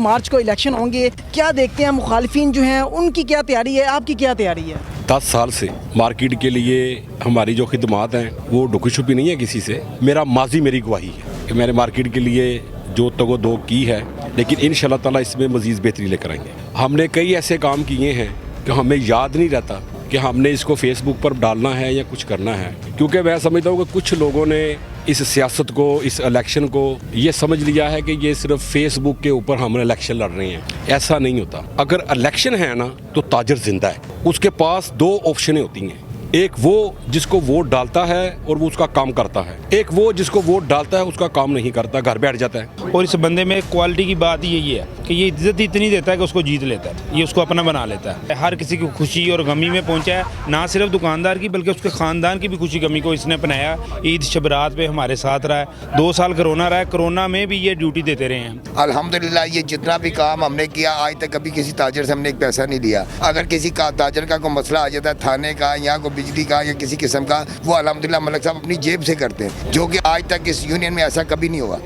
मार्च को इलेक्शन होंगे, क्या देखते हैं मुखालिफिन जो हैं उनकी क्या तैयारी है, आपकी क्या तैयारी है? 10 साल से मार्केट के लिए हमारी जो खिदमात हैं वो ढुकी छुपी नहीं है किसी से। मेरा माजी मेरी गवाही है कि मैंने मार्केट के लिए जो तगो दो की है, लेकिन इंशाल्लाह ताला इसमें मज़ीद बेहतरी लेकर आएंगे। हमने कई ऐसे काम किए हैं कि हमें याद नहीं रहता कि हमने इसको फेसबुक पर डालना है या कुछ करना है, क्योंकि मैं समझता हूँ कि कुछ लोगों ने इस सियासत को, इस इलेक्शन को ये समझ लिया है कि ये सिर्फ फेसबुक के ऊपर हम इलेक्शन लड़ रहे हैं। ऐसा नहीं होता। अगर इलेक्शन है ना तो ताजर जिंदा है, उसके पास 2 ऑप्शनें होती हैं। एक वो जिसको वोट डालता है और वो उसका काम करता है, एक वो जिसको वोट डालता है उसका काम नहीं करता, घर बैठ जाता है। और इस बंदे में क्वालिटी की बात यही है कि ये इज्जत इतनी देता है कि उसको जीत लेता है, ये उसको अपना बना लेता है। हर किसी की खुशी और गमी में पहुंचा है, ना सिर्फ दुकानदार की बल्कि उसके ख़ानदान की भी खुशी गमी को इसने अपनाया। ईद शबरात पे हमारे साथ रहा है, 2 साल कोरोना रहा है, कोरोना में भी ये ड्यूटी देते रहे हैं। अल्हम्दुलिल्लाह ये जितना भी काम हमने किया आज तक कभी किसी ताजर से हमने एक पैसा नहीं लिया। अगर किसी का ताजर का कोई मसला आ जाता है, थाने का या कोई बिजली का या किसी किस्म का, वो अल्हम्दुलिल्लाह मलिक साहब अपनी जेब से करते हैं, जो कि आज तक इस यूनियन में ऐसा कभी नहीं हुआ।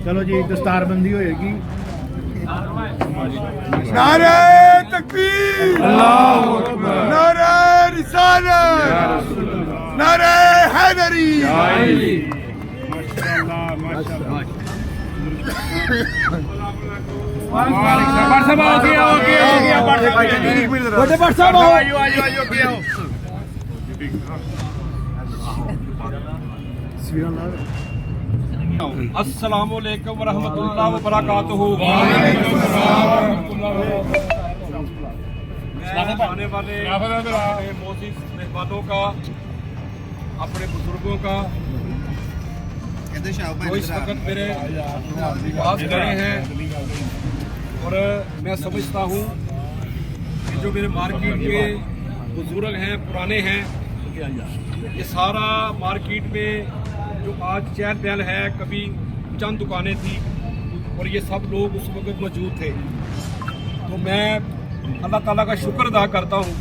चलो जी दस्तारबंदी होएगी। नारे तकबीर, अल्लाहू अकबर, नारे रिसालत, नारे हैदरी। अस्सलामु अलैकुम वरहमतुल्लाहि व बरकातुहू। आने वाले अपने मोअज़्ज़िज़ मेहमानों का, अपने बुजुर्गों का जो इस वक्त मेरे पास खड़े हैं, और मैं समझता हूँ कि जो मेरे मार्केट के बुजुर्ग हैं, पुराने हैं, ये सारा मार्केट में जो आज चहल पहल है, कभी चंद दुकानें थी और ये सब लोग उस वक्त मौजूद थे। तो मैं अल्लाह ताला का शुक्र अदा करता हूँ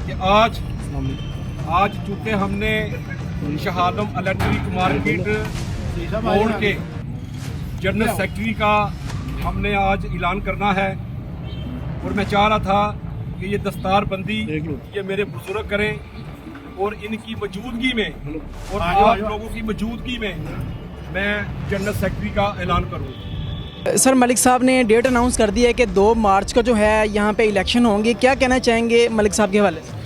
कि आज चूँकि हमने Shah Alam electric market board के जनरल सेक्रेटरी का हमने आज ऐलान करना है, और मैं चाह रहा था कि ये दस्तारबंदी ये मेरे बुजुर्ग करें, और इनकी मौजूदगी में और आप लोगों की मौजूदगी में मैं जनरल सेक्रेटरी का ऐलान करूँ। सर, मलिक साहब ने डेट अनाउंस कर दी है कि 2 मार्च को जो है यहाँ पे इलेक्शन होंगे, क्या कहना चाहेंगे मलिक साहब के हवाले से?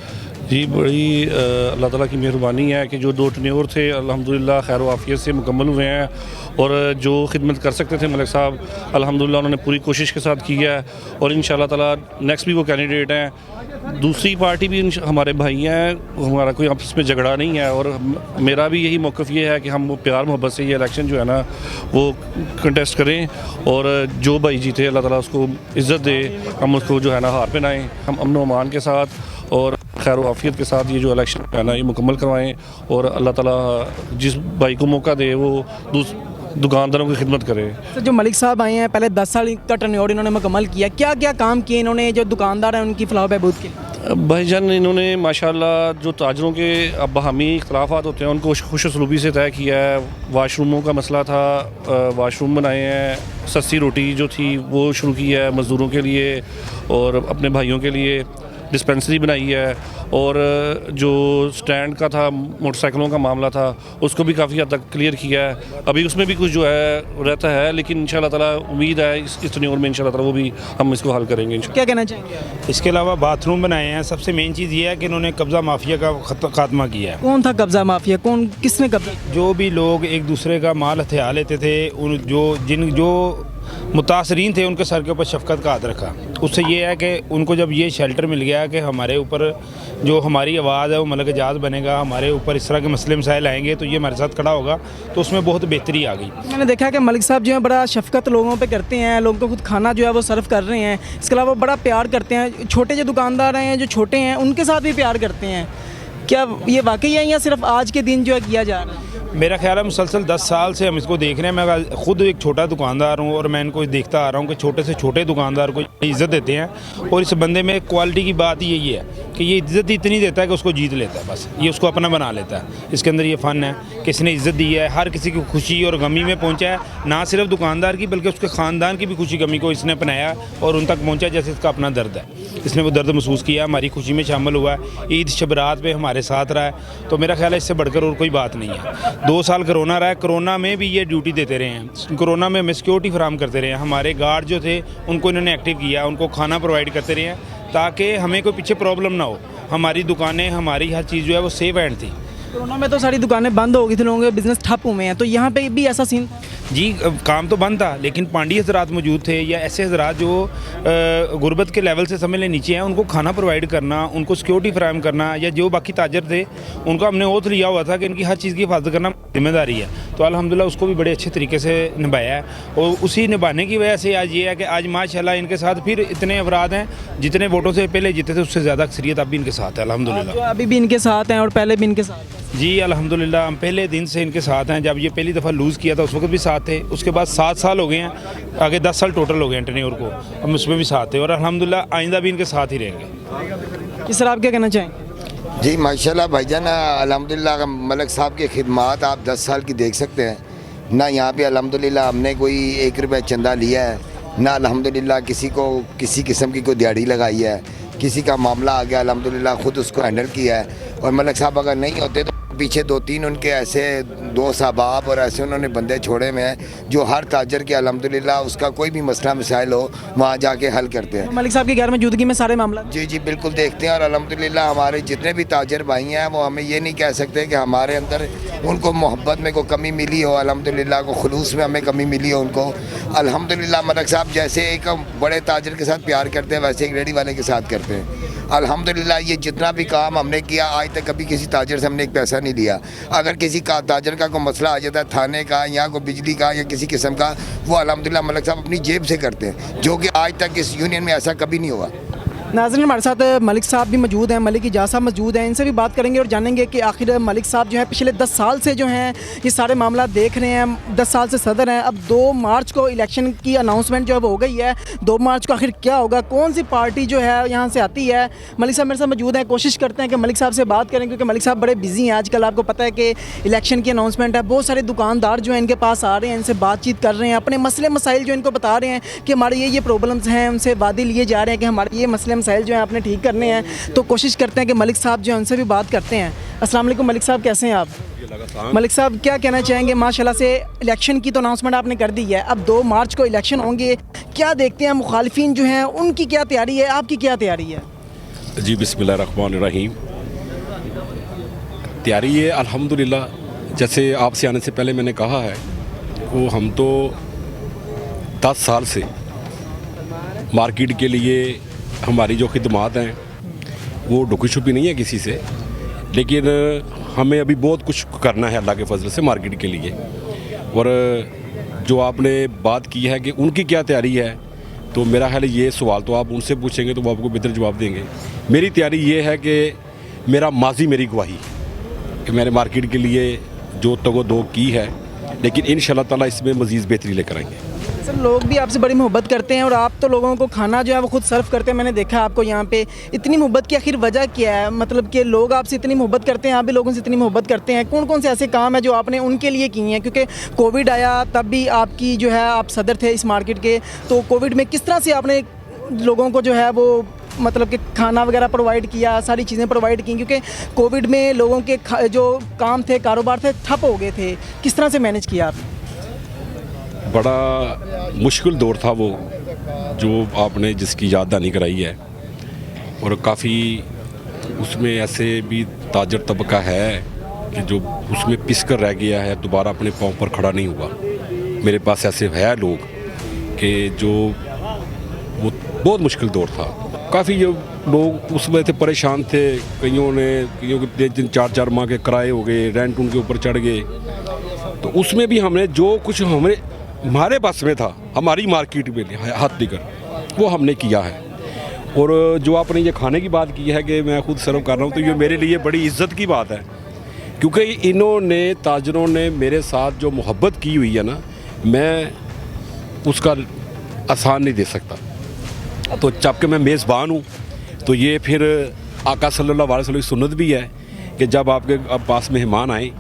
जी, बड़ी अल्लाह ताला की मेहरबानी है कि जो 2 टन्योर थे अल्हम्दुलिल्लाह खैर आफियत से मुकम्मल हुए हैं, और जो खिदमत कर सकते थे मलिक साहब अल्हम्दुलिल्लाह उन्होंने पूरी कोशिश के साथ की है, और इंशाअल्लाह ताला नेक्स्ट भी वो कैंडिडेट हैं। दूसरी पार्टी भी हमारे भाई हैं, हमारा कोई आपस में झगड़ा नहीं है, और मेरा भी यही मौक़िफ़ ये है कि हम वो प्यार मोहब्बत से ये इलेक्शन जो है ना वो कंटेस्ट करें, और जो भाई जीते अल्लाह ताला उसको इज़्ज़त दे, हम उसको जो है ना हार पहनाएँ, हम अमन व अमान के साथ और खैर आफियत के साथ ये जो इलेक्शन है ना ये मुकम्मल करवाएं, और अल्लाह ताला जिस भाई को मौका दे वो दुकानदारों की खिदमत करे। तो जो मलिक साहब आए हैं, पहले 10 साल का टर्नओवर इन्होंने मुकम्मल किया, क्या क्या काम किए इन्होंने जो दुकानदार हैं उनकी फलाह बहबूद के लिए? भाईजान इन्होंने माशाल्लाह जो ताजरों के अब बाहमी इख्तलाफात होते हैं उनको खुश उसलूबी से तय किया है। वाशरूमों का मसला था, वाशरूम बनाए हैं, सस्ती रोटी जो थी वो शुरू की है मज़दूरों के लिए, और अपने भाइयों के लिए डिस्पेंसरी बनाई है, और जो स्टैंड का था मोटरसाइकिलों का मामला था उसको भी काफ़ी हद तक क्लियर किया है। अभी उसमें भी कुछ जो है रहता है, लेकिन इंशाल्लाह ताला उम्मीद है इस टर्नओवर में इंशाल्लाह ताला वो भी हम इसको हल करेंगे। क्या कहना चाहेंगे? इसके अलावा बाथरूम बनाए हैं। सबसे मेन चीज़ ये है कि इन्होंने कब्ज़ा माफिया का खात्मा किया है। कौन था कब्ज़ा माफिया, कौन किसने कब्जा? जो भी लोग एक दूसरे का माल हथिया लेते थे, उन जो मुतासरीन थे उनके सर के ऊपर शफकत का हाथ रखा। उससे ये है कि उनको जब ये शेल्टर मिल गया कि हमारे ऊपर जो हमारी आवाज़ है वो मलक एजाज बनेगा, हमारे ऊपर इस तरह के मसले मसाइल आएंगे तो ये हमारे साथ खड़ा होगा, तो उसमें बहुत बेहतरी आ गई। मैंने देखा कि मलिक साहब जो है बड़ा शफकत लोगों पे करते हैं, लोगों को खुद खाना जो है वो सर्व कर रहे हैं, इसके अलावा बड़ा प्यार करते हैं। छोटे जो दुकानदार हैं, जो छोटे हैं, उनके साथ भी प्यार करते हैं। क्या ये वाकई है या सिर्फ आज के दिन जो है किया जा रहा है? मेरा ख्याल है मुसलसल 10 साल से हम इसको देख रहे हैं। मैं खुद एक छोटा दुकानदार हूँ और मैं इनको देखता आ रहा हूँ कि छोटे से छोटे दुकानदार को इज़्ज़त देते हैं। और इस बंदे में क्वालिटी की बात यही है कि ये इज़्ज़त इतनी देता है कि उसको जीत लेता है, बस ये उसको अपना बना लेता है। इसके अंदर ये फ़न है कि इसने इज़्ज़त दी है, हर किसी की खुशी और गमी में पहुँचा है, ना सिर्फ दुकानदार की बल्कि उसके ख़ानदान की भी खुशी गमी को इसने अपनाया और उन तक पहुँचा जैसे इसका अपना दर्द है। इसने वो दर्द महसूस किया, हमारी खुशी में शामिल हुआ है, ईद शबरात पे हमारे साथ रहा है। तो मेरा ख्याल है इससे बढ़कर और कोई बात नहीं है। 2 साल कोरोना रहा है, कोरोना में भी ये ड्यूटी देते रहे हैं, कोरोना में हमें सिक्योरिटी फराम करते रहे हैं। हमारे गार्ड जो थे उनको इन्होंने एक्टिव किया, उनको खाना प्रोवाइड करते रहे हैं ताकि हमें कोई पीछे प्रॉब्लम ना हो। हमारी दुकानें, हमारी हर चीज़ जो है वो सेफ एंड थी। कोरोना में तो सारी दुकानें बंद हो गई थी, लोगों के बिजनेस ठप हुए हैं, तो यहाँ पे भी ऐसा सीन? जी, काम तो बंद था लेकिन पांडी हजरात मौजूद थे या ऐसे हजरात जो गुर्बत के लेवल से समझ लें नीचे हैं, उनको खाना प्रोवाइड करना, उनको सिक्योरिटी फराहम करना, या जो बाकी ताजर थे उनको हमने ओथ लिया हुआ था कि इनकी हर चीज़ की हिफाजत करना जिम्मेदारी है। तो अल्हम्दुलिल्लाह उसको भी बड़े अच्छे तरीके से निभाया है और उसी निभाने की वजह से आज ये है कि आज माशाल्लाह इनके साथ फिर इतने अफराद हैं, जितने वोटों से पहले जीते थे उससे ज़्यादा अक्सरियत अब भी इनके साथ है अल्हम्दुलिल्लाह। जो अभी भी इनके साथ हैं और पहले भी इनके साथ हैं? जी अल्हम्दुलिल्लाह, हम पहले दिन से इनके साथ हैं। जब ये पहली दफ़ा लूज़ किया था उस वक्त भी साथ थे, उसके बाद 7 साल हो गए हैं, आगे 10 साल टोटल हो गए हैं टेन्योर को, हम उसमें भी साथ थे और अल्हम्दुलिल्लाह आइंदा भी इनके साथ ही रहेंगे। किस तरह आप क्या कहना चाहेंगे? जी माशाल्लाह भाईजान, अल्हम्दुलिल्लाह मलक साहब की खिदमत आप 10 साल की देख सकते हैं ना। यहाँ पे अल्हम्दुलिल्लाह हमने कोई 1 रुपया चंदा लिया है ना, अल्हम्दुलिल्लाह किसी को किसी किस्म की कोई दिहाड़ी लगाई है। किसी का मामला आ गया अल्हम्दुलिल्लाह खुद उसको हैंडल किया है। और मलक साहब अगर नहीं होते तो पीछे 2-3 उनके ऐसे दोस्त अहबाब और ऐसे उन्होंने बंदे छोड़े में हैं जो हर ताजर के अल्हम्दुलिल्लाह उसका कोई भी मसला मसाइल हो वहाँ जाके हल करते हैं। मलिक साहब की गैर मौजूदगी में सारे मामला? जी जी बिल्कुल देखते हैं। और अल्हम्दुलिल्लाह हमारे जितने भी ताजर भाई हैं वो हमें ये नहीं कह सकते कि हमारे अंदर उनको मोहब्बत में कोई कमी मिली हो, अल्हम्दुलिल्लाह को खुलूस में हमें कमी मिली हो उनको। अल्हम्दुलिल्लाह मलक साहब जैसे एक बड़े ताजर के साथ प्यार करते हैं वैसे एक रेडी वाले के साथ करते हैं। अल्हम्दुलिल्लाह ये जितना भी काम हमने किया आज तक कभी किसी ताजर से हमने एक पैसा नहीं लिया। अगर किसी का ताजर का कोई मसला आ जाता है थाने का या कोई बिजली का या किसी किस्म का, वो अल्हम्दुलिल्लाह मलक साहब अपनी जेब से करते हैं, जो कि आज तक इस यूनियन में ऐसा कभी नहीं हुआ। नाज़रीन, हमारे साथ मलिक साहब भी मौजूद हैं, मलिक एजाज साहब मौजूद हैं, इनसे भी बात करेंगे और जानेंगे कि आखिर मलिक साहब जो है पिछले 10 साल से जो हैं ये सारे मामला देख रहे हैं, 10 साल से सदर हैं। अब 2 मार्च को इलेक्शन की अनाउंसमेंट जो है वो हो गई है, 2 मार्च को आखिर क्या होगा, कौन सी पार्टी जो है यहाँ से आती है? मलिक साहब मेरे साथ मौजूद हैं, कोशिश करते हैं कि मलिक साहब से बात करें क्योंकि मलिक साहब बड़े बिजी हैं आजकल। आपको पता है कि इलेक्शन की अनाउंसमेंट है, बहुत सारे दुकानदार जो हैं इनके पास आ रहे हैं, इनसे बातचीत कर रहे हैं, अपने मसले मसाइल जो इनको बता रहे हैं कि हमारे ये प्रॉब्लम्स हैं, उनसे वादे लिए जा रहे हैं कि हमारे ये मसले मसाइल जो हैं आपने ठीक करने हैं। तो कोशिश करते हैं कि मलिक साहब जो हैं उनसे भी बात करते हैं। अस्सलाम वालेकुम मलिक साहब, कैसे हैं आप? मलिक साहब क्या कहना चाहेंगे? माशाल्लाह से इलेक्शन की तो अनाउंसमेंट आपने कर दी है, अब 2 मार्च को इलेक्शन होंगे, क्या देखते हैं मुखालिफिन जो हैं उनकी क्या तैयारी है, आपकी क्या तैयारी है? जी बिस्मिल्लाहिर्रहमानिर्रहीम। तैयारी है अल्हम्दुलिल्लाह, जैसे आपसे आने से पहले मैंने कहा है वो हम तो 10 साल से मार्केट के लिए हमारी जो खिदमात हैं वो ढुकी छुपी नहीं है किसी से, लेकिन हमें अभी बहुत कुछ करना है अल्लाह के फजल से मार्केट के लिए। और जो आपने बात की है कि उनकी क्या तैयारी है, तो मेरा ख्याल ये सवाल तो आप उनसे पूछेंगे तो वो आपको बेहतर जवाब देंगे। मेरी तैयारी ये है कि मेरा माजी मेरी गवाही कि मैंने मार्केट के लिए जो तगो-दो की है, लेकिन इंशाअल्लाह ताला इसमें मज़ीद बेहतरी लेकर आएंगे। सर, लोग भी आपसे बड़ी मोहब्बत करते हैं और आप तो लोगों को खाना जो है वो खुद सर्व करते हैं। मैंने देखा आपको यहाँ पे, इतनी मोहब्बत की आखिर वजह क्या है? मतलब कि लोग आपसे इतनी मोहब्बत करते हैं, आप भी लोगों से इतनी मोहब्बत करते हैं, कौन कौन से ऐसे काम है जो आपने उनके लिए किए हैं? क्योंकि कोविड आया तब भी आपकी जो है आप सदर थे इस मार्केट के, तो कोविड में किस तरह से आपने लोगों को जो है वो मतलब कि खाना वगैरह प्रोवाइड किया, सारी चीज़ें प्रोवाइड की? क्योंकि कोविड में लोगों के जो काम थे, कारोबार थे, ठप हो गए थे, किस तरह से मैनेज किया आपने? बड़ा मुश्किल दौर था वो जो आपने जिसकी याद दहानी कराई है, और काफ़ी उसमें ऐसे भी ताजर तबका है कि जो उसमें पिस कर रह गया है, दोबारा अपने पाँव पर खड़ा नहीं हुआ। मेरे पास ऐसे है लोग कि जो वो बहुत मुश्किल दौर था, काफ़ी जो लोग उसमें थे परेशान थे, कईयों के 3-4 माह के किराए हो गए, रेंट उनके ऊपर चढ़ गए। तो उसमें भी हमने जो कुछ हमारे बस में था, हमारी मार्केट में हाथ लेकर वो हमने किया है। और जो आपने ये खाने की बात की है कि मैं खुद सर्व कर रहा हूँ, तो ये मेरे लिए बड़ी इज़्ज़त की बात है, क्योंकि इन्होंने ताजरों ने मेरे साथ जो मोहब्बत की हुई है ना, मैं उसका आसान नहीं दे सकता। तो जबकि मैं मेज़बान हूँ, तो ये फिर आका सल्लल्लाहु अलैहि वसल्लम की सुन्नत भी है कि जब आपके पास मेहमान आए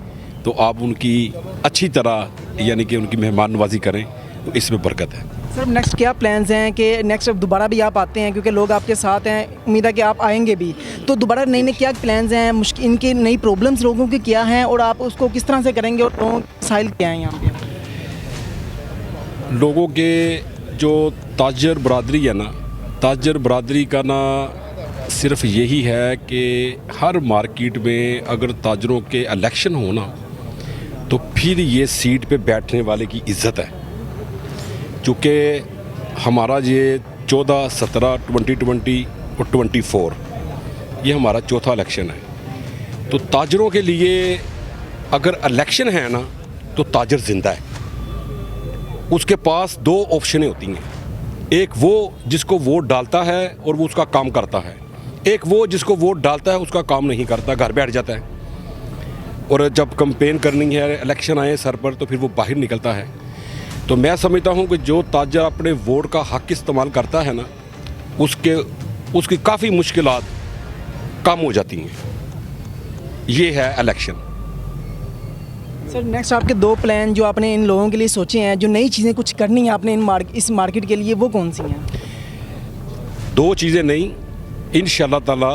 तो आप उनकी अच्छी तरह यानी कि उनकी मेहमान नवाजी करें, तो इसमें बरकत है। सर नेक्स्ट क्या प्लान्स हैं कि नेक्स्ट अब दोबारा भी आप आते हैं, क्योंकि लोग आपके साथ हैं, उम्मीद है कि आप आएंगे भी, तो दोबारा नई नई क्या प्लान्स हैं, मुश्किल इनकी नई प्रॉब्लम्स लोगों की क्या हैं और आप उसको किस तरह से करेंगे और लोगों के मसाइल क्या हैं यहाँ पे? लोगों के जो ताजर बरादरी है ना, ताजर बरादरी का ना सिर्फ यही है कि हर मार्केट में अगर ताजरों के इलेक्शन हो ना, तो फिर ये सीट पे बैठने वाले की इज़्ज़त है। चूँकि हमारा ये 14, 17, 2020 और 24 ये हमारा चौथा इलेक्शन है। तो ताजरों के लिए अगर इलेक्शन है ना, तो ताजर ज़िंदा है। उसके पास 2 ऑप्शनें होती हैं, एक वो जिसको वोट डालता है और वो उसका काम करता है, एक वो जिसको वोट डालता है उसका काम नहीं करता, घर बैठ जाता है। और जब कैंपेन करनी है, इलेक्शन आए सर पर, तो फिर वो बाहर निकलता है। तो मैं समझता हूँ कि जो ताजर अपने वोट का हक इस्तेमाल करता है ना, उसकी काफ़ी मुश्किलात कम हो जाती हैं। ये है इलेक्शन। सर नेक्स्ट आपके 2 प्लान जो आपने इन लोगों के लिए सोचे हैं, जो नई चीज़ें कुछ करनी है आपने इस मार्केट के लिए, वो कौन सी हैं? 2 चीज़ें नहीं, इंशाल्लाह ताला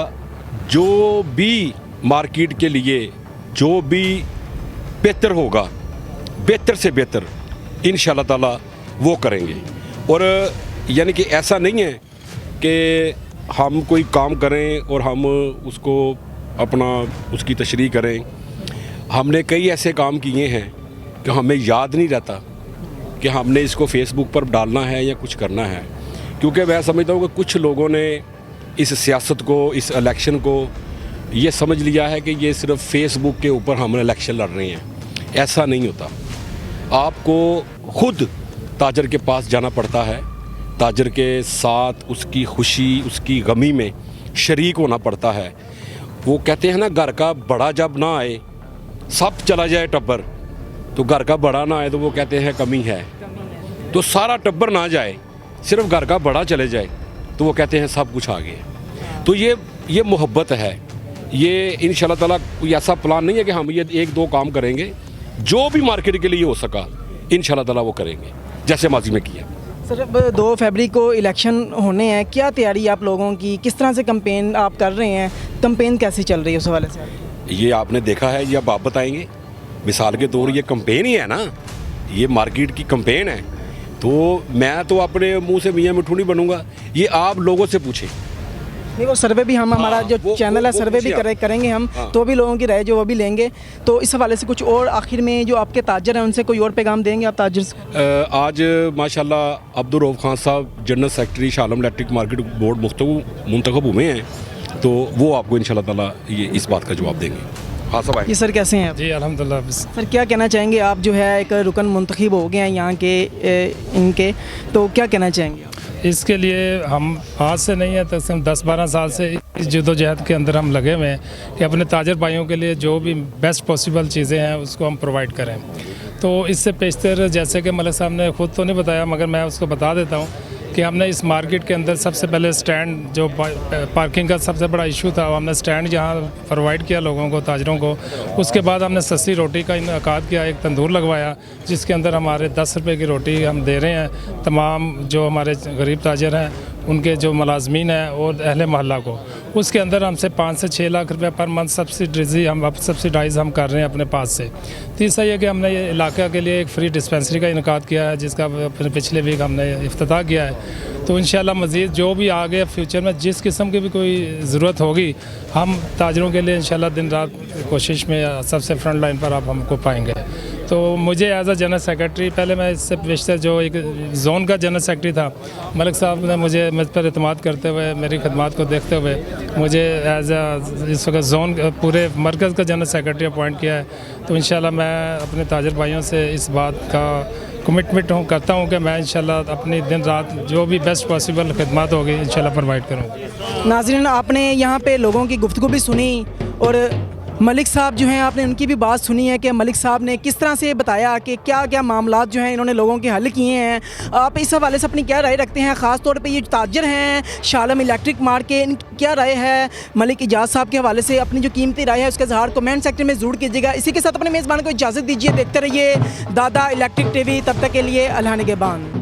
जो भी मार्केट के लिए जो भी बेहतर होगा, बेहतर से बेहतर इंशाल्लाह ताला वो करेंगे। और यानी कि ऐसा नहीं है कि हम कोई काम करें और हम उसको अपना उसकी तशरीह करें। हमने कई ऐसे काम किए हैं कि हमें याद नहीं रहता कि हमने इसको फेसबुक पर डालना है या कुछ करना है, क्योंकि मैं समझता हूँ कि कुछ लोगों ने इस सियासत को, इस इलेक्शन को ये समझ लिया है कि ये सिर्फ फेसबुक के ऊपर हम इलेक्शन लड़ रहे हैं। ऐसा नहीं होता। आपको खुद ताजर के पास जाना पड़ता है, ताजर के साथ उसकी खुशी, उसकी गमी में शरीक होना पड़ता है। वो कहते हैं ना, घर का बड़ा जब ना आए, सब चला जाए टब्बर, तो घर का बड़ा ना आए तो वो कहते हैं कमी है। तो सारा टब्बर ना जाए, सिर्फ घर का बड़ा चले जाए, तो वो कहते हैं सब कुछ आ गया। तो ये मोहब्बत है। ये इंशाल्लाह ताला कोई ऐसा प्लान नहीं है कि हम ये 1-2 काम करेंगे, जो भी मार्केट के लिए हो सका इंशाल्लाह ताला वो करेंगे, जैसे माजी में किया। सर अब 2 फरवरी को इलेक्शन होने हैं, क्या तैयारी आप लोगों की, किस तरह से कैंपेन आप कर रहे हैं, कैंपेन कैसी चल रही है उस हवाले से? ये आपने देखा है, ये अब आप बताएंगे। मिसाल के तौर ये कैंपेन ही है ना, ये मार्केट की कैंपेन है। तो मैं तो अपने मुंह से मियाँ मिठू नहीं बनूंगा, ये आप लोगों से पूछें। नहीं, वो सर्वे भी हम हमारा जो चैनल है सर्वे भी करेंगे हम, तो भी लोगों की राय जो वो भी लेंगे। तो इस हवाले से कुछ और आखिर में जो आपके ताजर हैं उनसे कोई और पैगाम देंगे आप ताजर से? आज माशाल्लाह अब्दुल रऊफ खान साहब जनरल सेक्रेटरी शालम इलेक्ट्रिक मार्केट बोर्ड मुंतखब हुए हैं, तो वो आपको इंशाल्लाह ताला ये इस बात का जवाब देंगे। हाँ सब ये सर कैसे हैं आप? जी अल्हम्दुलिल्लाह। सर क्या कहना चाहेंगे आप, जो है एक रुकन मुंतखब हो गए हैं यहाँ के इनके, तो क्या कहना चाहेंगे? इसके लिए हम आज से नहीं है, तकरीबन 10-12 साल से इस जद्दोजहद के अंदर हम लगे हुए हैं कि अपने ताजर भाइयों के लिए जो भी बेस्ट पॉसिबल चीज़ें हैं उसको हम प्रोवाइड करें। तो इससे पेशतर जैसे कि मलिक साहब ने ख़ुद तो नहीं बताया, मगर मैं उसको बता देता हूँ कि हमने इस मार्केट के अंदर सबसे पहले स्टैंड, जो पार्किंग का सबसे बड़ा इशू था, हमने स्टैंड यहाँ प्रोवाइड किया लोगों को, ताजरों को। उसके बाद हमने सस्ती रोटी का इनकाद किया, एक तंदूर लगवाया जिसके अंदर हमारे 10 रुपये की रोटी हम दे रहे हैं तमाम जो हमारे गरीब ताजर हैं, उनके जो मुलाजमीन हैं और अहले मोहल्ला को। उसके अंदर हमसे 5 से 6 लाख रुपये पर मंथ सब्सिडाइज़ हम कर रहे हैं अपने पास से। तीसरा ये कि हमने ये इलाका के लिए एक फ्री डिस्पेंसरी का इनकाद किया है, जिसका पिछले वीक हमने इफ्तिताह किया है। तो इंशाल्लाह मज़ीद जो भी आगे फ्यूचर में जिस किस्म की भी कोई ज़रूरत होगी, हम ताजरों के लिए इंशाल्लाह दिन रात कोशिश में सबसे फ्रंट लाइन पर आप हमको पाएंगे। तो मुझे एज अ जनरल सेक्रेटरी, पहले मैं इससे पेशतर जो एक जोन का जनरल सेक्रेटरी था, मलिक साहब ने मुझ पर एतमाद करते हुए, मेरी खदमात को देखते हुए मुझे एज अ इस वक्त जोन पूरे मरकज़ का जनरल सेक्रेटरी अपॉइंट किया है। तो इंशाल्लाह मैं अपने ताजर भाइयों से इस बात का कमिटमेंट करता हूँ कि मैं इंशाल्लाह अपनी दिन रात जो भी बेस्ट पॉसिबल खदमात होगी इंशाल्लाह प्रोवाइड करूँगा। नाज़रीन, आपने यहाँ पे लोगों की गुफ्तगू भी सुनी और मलिक साहब जो हैं आपने उनकी भी बात सुनी है कि मलिक साहब ने किस तरह से बताया कि क्या क्या मामलात जो हैं इन्होंने लोगों के हल किए हैं। आप इस हवाले से अपनी क्या राय रखते हैं? ख़ास तौर पे ये ताजर हैं शालम इलेक्ट्रिक मार्ट के, इनकी क्या राय है मलिक इजाज़ साहब के हवाले से? अपनी जो कीमती राय है उसका इज़हार कमेंट सेक्टर में ज़रूर कीजिएगा। इसी के साथ अपने मेज़बान को इजाज़त दीजिए। देखते रहिए दादा इलेक्ट्रिक TV। तब तक के लिए अल्लाह निगहबान।